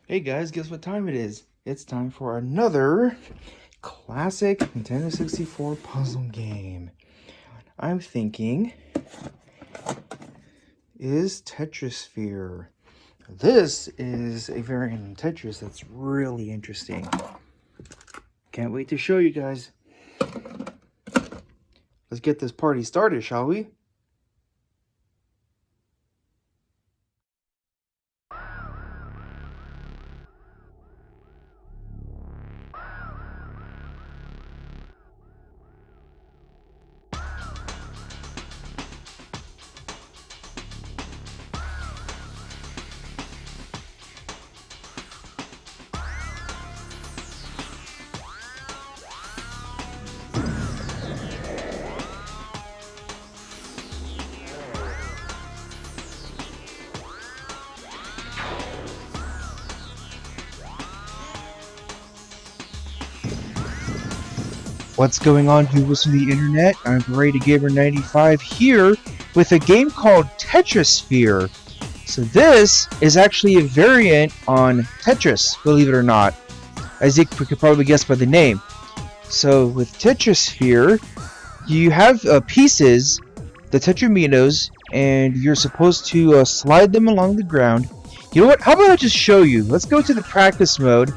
Hey guys, guess what time it is? It's time for another classic Nintendo 64 puzzle game. I'm thinking is Tetrisphere. This is a variant of Tetris that's really interesting. Can't wait to show you guys. Let's get this party started, shall we? What's going on, viewers of the internet? I'm GreaterGamer95 here with a game called Tetrisphere. So this is actually a variant on Tetris, believe it or not, as you could probably guess by the name. So with Tetrisphere, you have pieces, the Tetriminos, and you're supposed to slide them along the ground. You know what? How about I just show you? Let's go to the practice mode.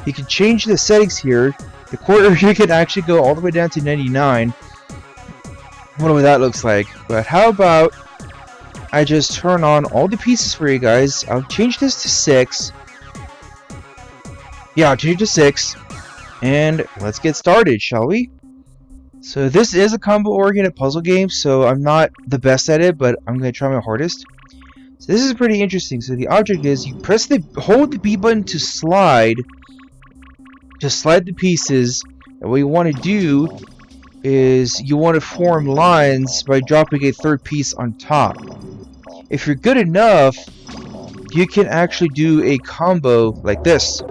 You can change the settings here. The quarter you can actually go all the way down to 99. I wonder what that looks like. But how about I just turn on all the pieces for you guys. I'll change this to 6. Yeah, I'll change it to 6. And let's get started, shall we? So this is a combo-oriented puzzle game, so I'm not the best at it, but I'm going to try my hardest. So this is pretty interesting. So the object is you hold the B button to slide. Just slide the pieces, and what you want to do is you want to form lines by dropping a third piece on top. If you're good enough, you can actually do a combo like this.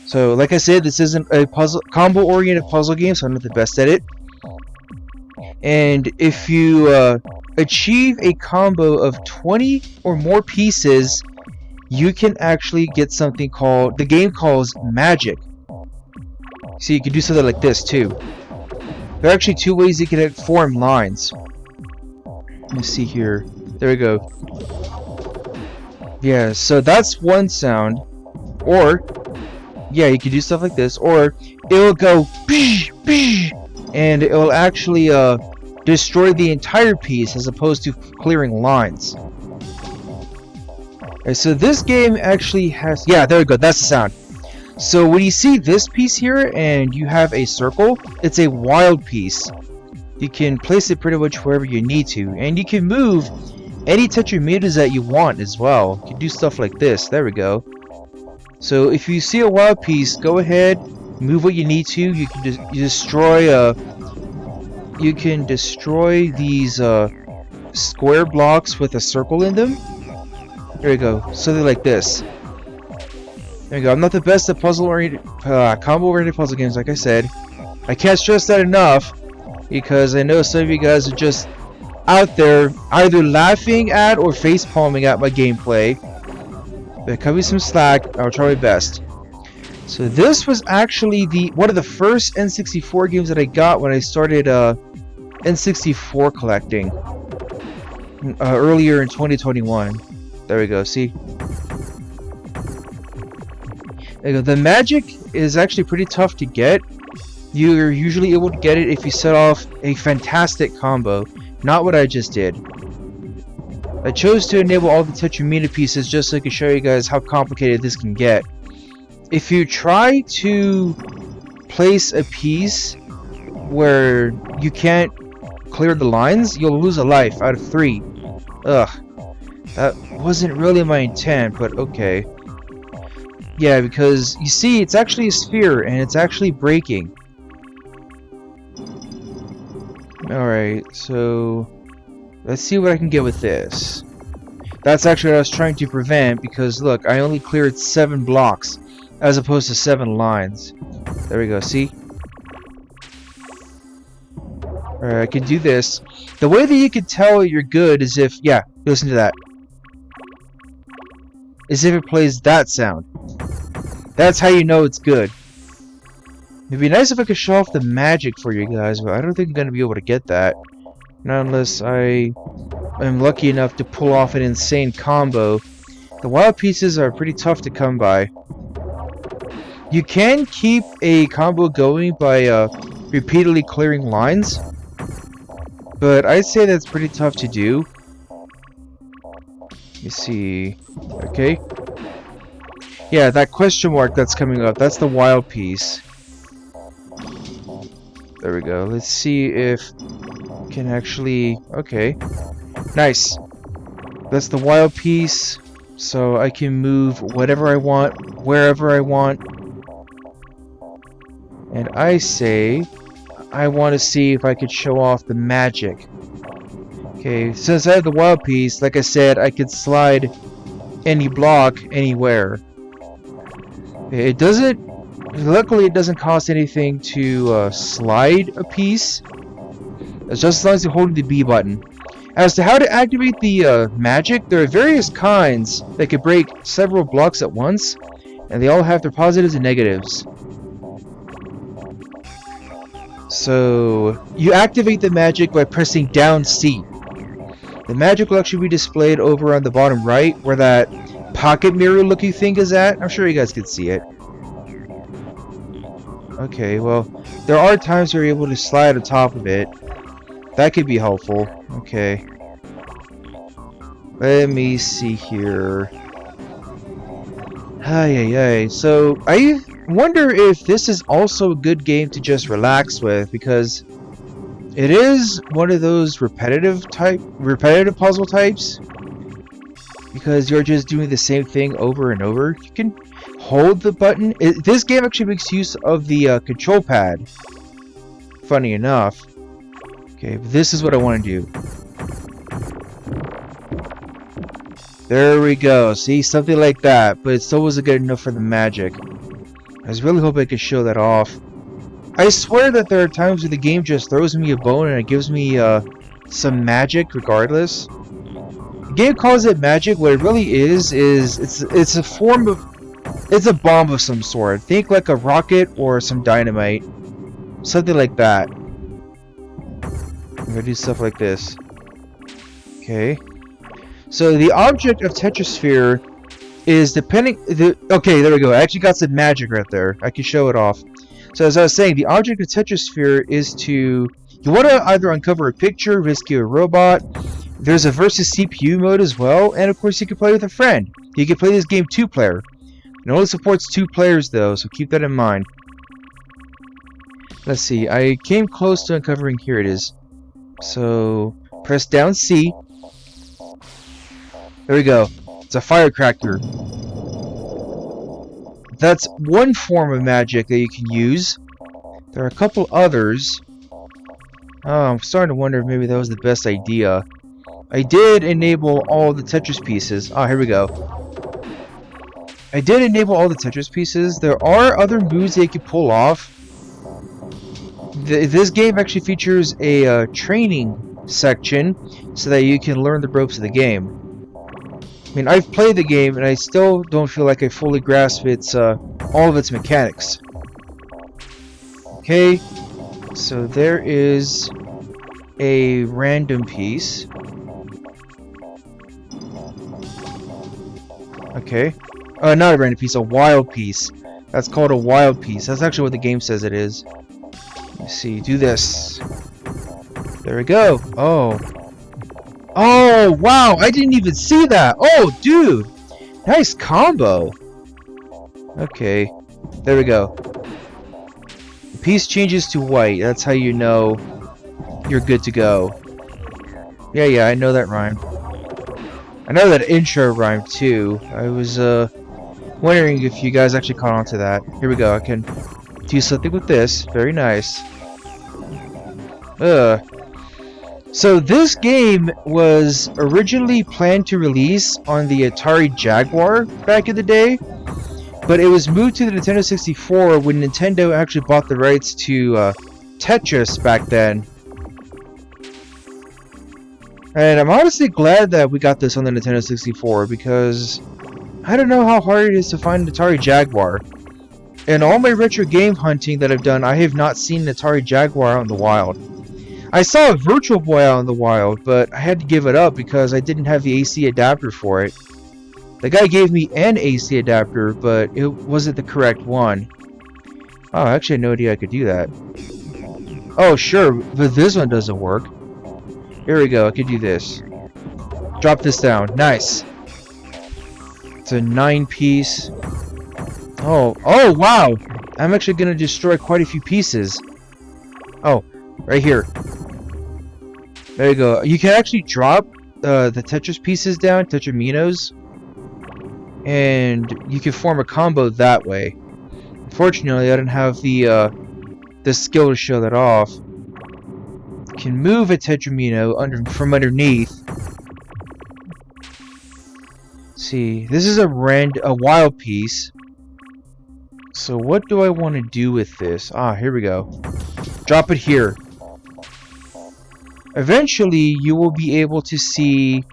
So like I said, this isn't a combo-oriented puzzle game, so I'm not the best at it. And if you achieve a combo of 20 or more pieces, you can actually get something called, the game calls magic. So you can do something like this too. There are actually 2 ways you can form lines. Let me see here. There we go. Yeah, so that's one sound. Or, yeah, you can do stuff like this. Or, it'll go and it'll actually destroy the entire piece as opposed to clearing lines. So this game actually has, yeah, there we go, that's the sound. So when you see this piece here and you have a circle, it's a wild piece. You can place it pretty much wherever you need to, and you can move any Tetriminos that you want as well. You can do stuff like this. There we go. So if you see a wild piece, go ahead, move what you need to. You can destroy these square blocks with a circle in them. There we go, something like this. There we go. I'm not the best at combo-oriented puzzle games, like I said. I can't stress that enough, because I know some of you guys are just out there either laughing at or face-palming at my gameplay. But cut me some slack, I'll try my best. So this was actually one of the first N64 games that I got when I started N64 collecting earlier in 2021. There we go, see? There you go. The magic is actually pretty tough to get. You're usually able to get it if you set off a fantastic combo. Not what I just did. I chose to enable all the Tetrimino pieces just so I could show you guys how complicated this can get. If you try to place a piece where you can't clear the lines, you'll lose a life out of 3. Ugh. That wasn't really my intent, but okay. Yeah, because you see, it's actually a sphere, and it's actually breaking. Alright, so let's see what I can get with this. That's actually what I was trying to prevent, because look, I only cleared 7 blocks, as opposed to 7 lines. There we go, see? Alright, I can do this. The way that you can tell you're good is if, yeah, listen to that. is if it plays that sound. That's how you know it's good. It'd be nice if I could show off the magic for you guys, but I don't think I'm going to be able to get that. Not unless I am lucky enough to pull off an insane combo. The wild pieces are pretty tough to come by. You can keep a combo going by repeatedly clearing lines, but I'd say that's pretty tough to do. You see, okay. Yeah, that question mark that's coming up, that's the wild piece. There we go. Let's see if we can actually... Okay. Nice. That's the wild piece, so I can move whatever I want, wherever I want. And I say, I want to see if I could show off the magic. Okay, since I have the wild piece, like I said, I could slide any block anywhere. It doesn't... Luckily, it doesn't cost anything to slide a piece. It's just as long as you hold the B button. As to how to activate the magic, there are various kinds that can break several blocks at once, and they all have their positives and negatives. So, you activate the magic by pressing down C. The magic will actually be displayed over on the bottom right, where that pocket mirror looking thing is at. I'm sure you guys can see it. Okay, well, there are times where you're able to slide on top of it. That could be helpful. Okay. Let me see here. So, I wonder if this is also a good game to just relax with, because it is one of those repetitive puzzle types. Because you're just doing the same thing over and over. You can hold the button. This game actually makes use of the control pad. Funny enough. Okay, this is what I want to do. There we go. See, something like that. But it still wasn't good enough for the magic. I was really hoping I could show that off. I swear that there are times where the game just throws me a bone and it gives me some magic regardless. The game calls it magic. What it really is it's a form of... It's a bomb of some sort. Think like a rocket or some dynamite. Something like that. I'm gonna do stuff like this. Okay. So the object of Tetrisphere is depending... Okay, there we go. I actually got some magic right there. I can show it off. So as I was saying, the object of Tetrisphere is to... You want to either uncover a picture, rescue a robot. There's a versus CPU mode as well. And of course you can play with a friend. You can play this game 2-player. It only supports 2 players though, so keep that in mind. Let's see, I came close to uncovering... Here it is. So, press down C. There we go. It's a firecracker. That's one form of magic that you can use. There are a couple others. Oh, I'm starting to wonder if maybe that was the best idea. I did enable all the Tetris pieces. Oh, here we go. I did enable all the Tetris pieces. There are other moves that you can pull off. This game actually features a training section so that you can learn the ropes of the game. I mean, I've played the game and I still don't feel like I fully grasp its all of its mechanics. Okay, so there is a random piece. Okay. Not a random piece, a wild piece. That's called a wild piece. That's actually what the game says it is. Let's see, do this. There we go. Oh. Oh, wow, I didn't even see that. Oh, dude. Nice combo. Okay. There we go. The piece changes to white. That's how you know you're good to go. Yeah, I know that rhyme. I know that intro rhyme too. I was wondering if you guys actually caught on to that. Here we go. I can do something with this. Very nice. So this game was originally planned to release on the Atari Jaguar back in the day, but it was moved to the Nintendo 64 when Nintendo actually bought the rights to Tetris back then. And I'm honestly glad that we got this on the Nintendo 64 because I don't know how hard it is to find an Atari Jaguar. In all my retro game hunting that I've done, I have not seen an Atari Jaguar out in the wild. I saw a Virtual Boy out in the wild, but I had to give it up because I didn't have the AC adapter for it. The guy gave me an AC adapter, but it wasn't the correct one. Oh, actually, I had no idea I could do that. Oh, sure, but this one doesn't work. Here we go, I could do this. Drop this down. Nice. It's a 9-piece. Oh, wow! I'm actually gonna destroy quite a few pieces. Oh, right here. There you go. You can actually drop the Tetris pieces down, Tetriminos, and you can form a combo that way. Unfortunately, I don't have the skill to show that off. You can move a Tetrimino from underneath. Let's see, this is a wild piece. So what do I want to do with this? Ah, here we go. Drop it here. Eventually, you will be able to see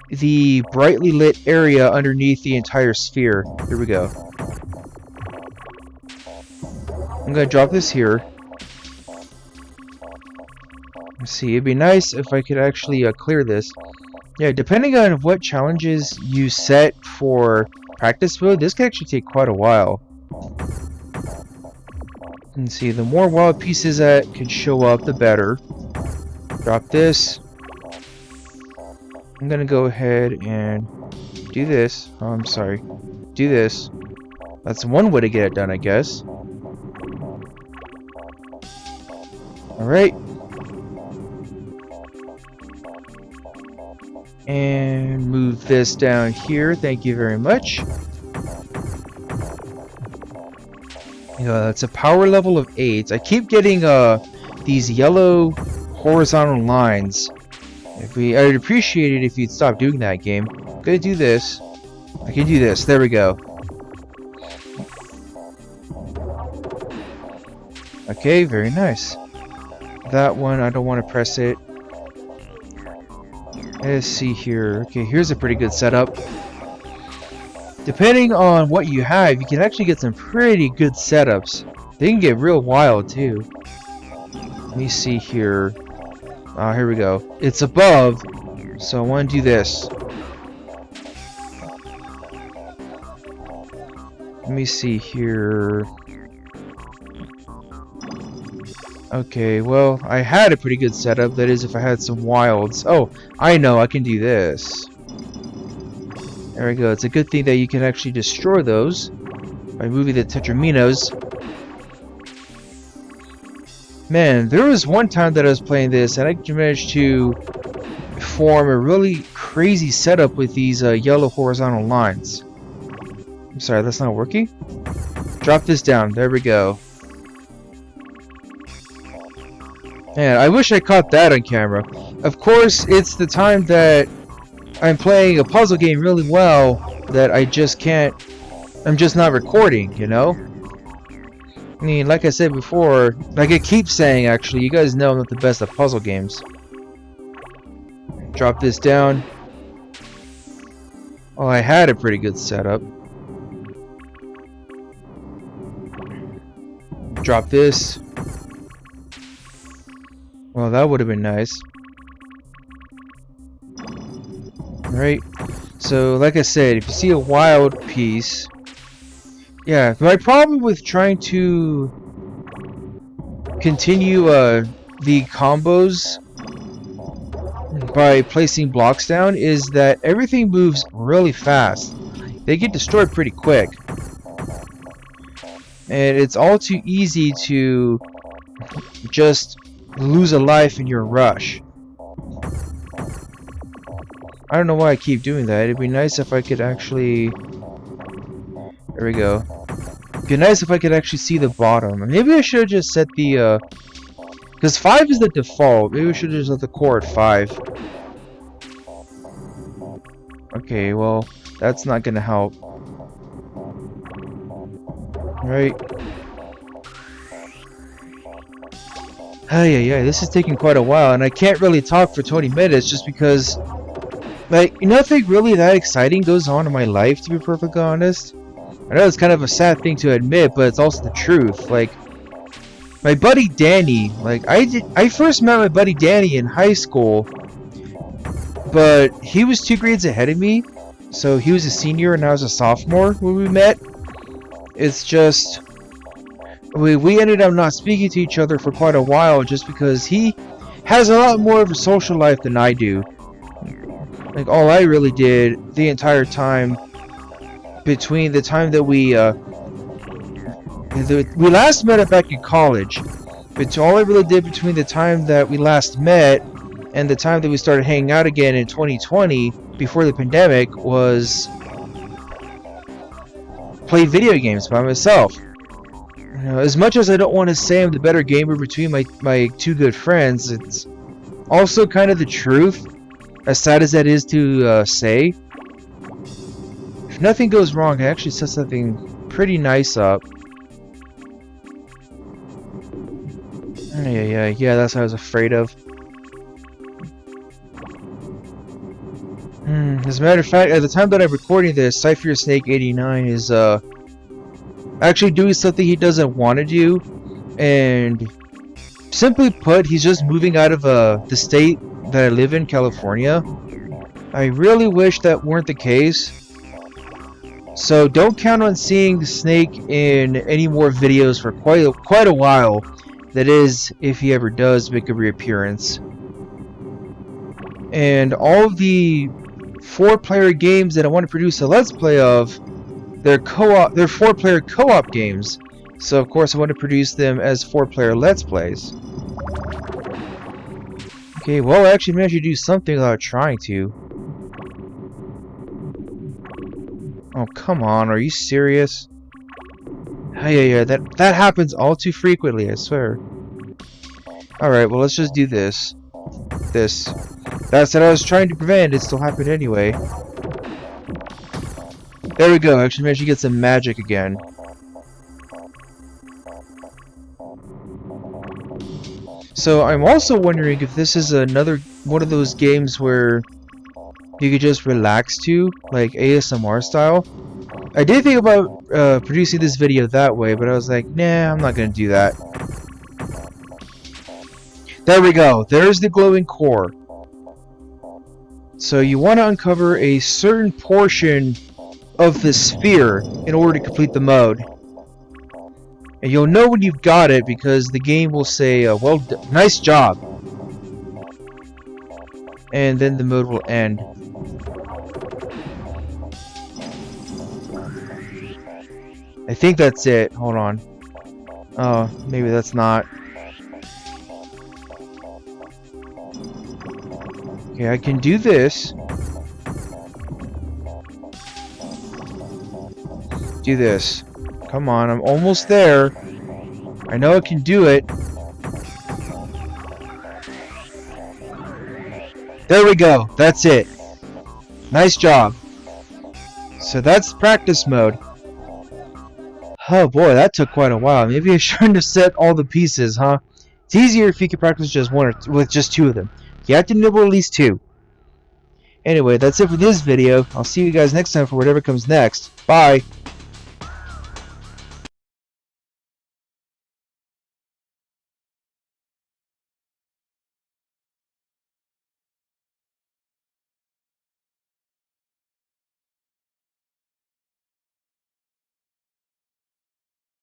the brightly lit area underneath the entire sphere. Here we go. I'm gonna drop this here. Let's see, it'd be nice if I could actually clear this. Yeah, depending on what challenges you set for practice mode, this could actually take quite a while. And see, the more wild pieces that can show up, the better. Drop this. I'm gonna go ahead and do this. Oh, I'm sorry. Do this. That's one way to get it done, I guess. Alright. And move this down here. Thank you very much. That's a power level of 8. I keep getting these yellow horizontal lines. I'd appreciate it if you'd stop doing that, game. I'm gonna do this. I can do this. There we go. Okay, very nice. That one, I don't want to press it. Let's see here. Okay, here's a pretty good setup. Depending on what you have, you can actually get some pretty good setups. They can get real wild too. Let me see here. Ah, here we go. It's above, so I want to do this. Let me see here. Okay, well, I had a pretty good setup. That is, if I had some wilds. Oh, I know, I can do this. There we go. It's a good thing that you can actually destroy those by moving the Tetriminos. Man, there was one time that I was playing this and I managed to form a really crazy setup with these yellow horizontal lines. I'm sorry, that's not working? Drop this down. There we go. Man, I wish I caught that on camera. Of course, it's the time that I'm playing a puzzle game really well that I just can't... I'm just not recording, you know? I mean, like I said before, like I keep saying actually, you guys know I'm not the best at puzzle games. Drop this down. Oh, I had a pretty good setup. Drop this. Well, that would have been nice. Right? So, like I said, if you see a wild piece... Yeah, my problem with trying to continue the combos by placing blocks down is that everything moves really fast. They get destroyed pretty quick. And it's all too easy to just lose a life in your rush. I don't know why I keep doing that. It'd be nice if I could actually... There we go. It'd be nice if I could actually see the bottom. Maybe I should have just set the... Because 5 is the default. Maybe we should just let the core at 5. Okay, well, that's not gonna help. Right. Yeah, this is taking quite a while, and I can't really talk for 20 minutes just because Like, nothing really that exciting goes on in my life, to be perfectly honest. I know it's kind of a sad thing to admit, but it's also the truth. Like, my buddy Danny, like, I first met my buddy Danny in high school, but he was 2 grades ahead of me, so he was a senior and I was a sophomore when we met. It's just, we ended up not speaking to each other for quite a while just because he has a lot more of a social life than I do. Like, all I really did the entire time between the time that we last met back in college, but all I really did between the time that we last met and the time that we started hanging out again in 2020 before the pandemic was play video games by myself. You know, as much as I don't want to say I'm the better gamer between my 2 good friends, it's also kind of the truth, as sad as that is to say. If nothing goes wrong, I actually set something pretty nice up. Yeah, that's what I was afraid of. As a matter of fact, at the time that I'm recording this, Cypher Snake 89 is actually doing something he doesn't want to do, and simply put, he's just moving out of the state that I live in, California. I really wish that weren't the case. So don't count on seeing the Snake in any more videos for quite a while. That is, if he ever does make a reappearance. And all of the 4-player games that I want to produce a Let's Play of, they're 4-player co-op games. So of course I want to produce them as 4-player Let's Plays. Okay, well I actually managed to do something without trying to. Oh, come on, are you serious? Yeah, that happens all too frequently, I swear. Alright, well let's just do this. That's what I was trying to prevent, it still happened anyway. There we go, actually managed to get some magic again. So I'm also wondering if this is another one of those games where you could just relax to, like ASMR style. I did think about producing this video that way, but I was like, nah, I'm not gonna do that. There we go, there's the glowing core. So you want to uncover a certain portion of the sphere in order to complete the mode. And you'll know when you've got it because the game will say, well, nice job. And then the mode will end. I think that's it. Hold on. Oh, maybe that's not. Okay, I can do this. Do this. Come on, I'm almost there. I know I can do it. There we go. That's it. Nice job. So that's practice mode. Oh boy, that took quite a while. Maybe I shouldn't have set all the pieces, huh? It's easier if you can practice just one or with just 2 of them. You have to nibble at least 2. Anyway, that's it for this video. I'll see you guys next time for whatever comes next. Bye!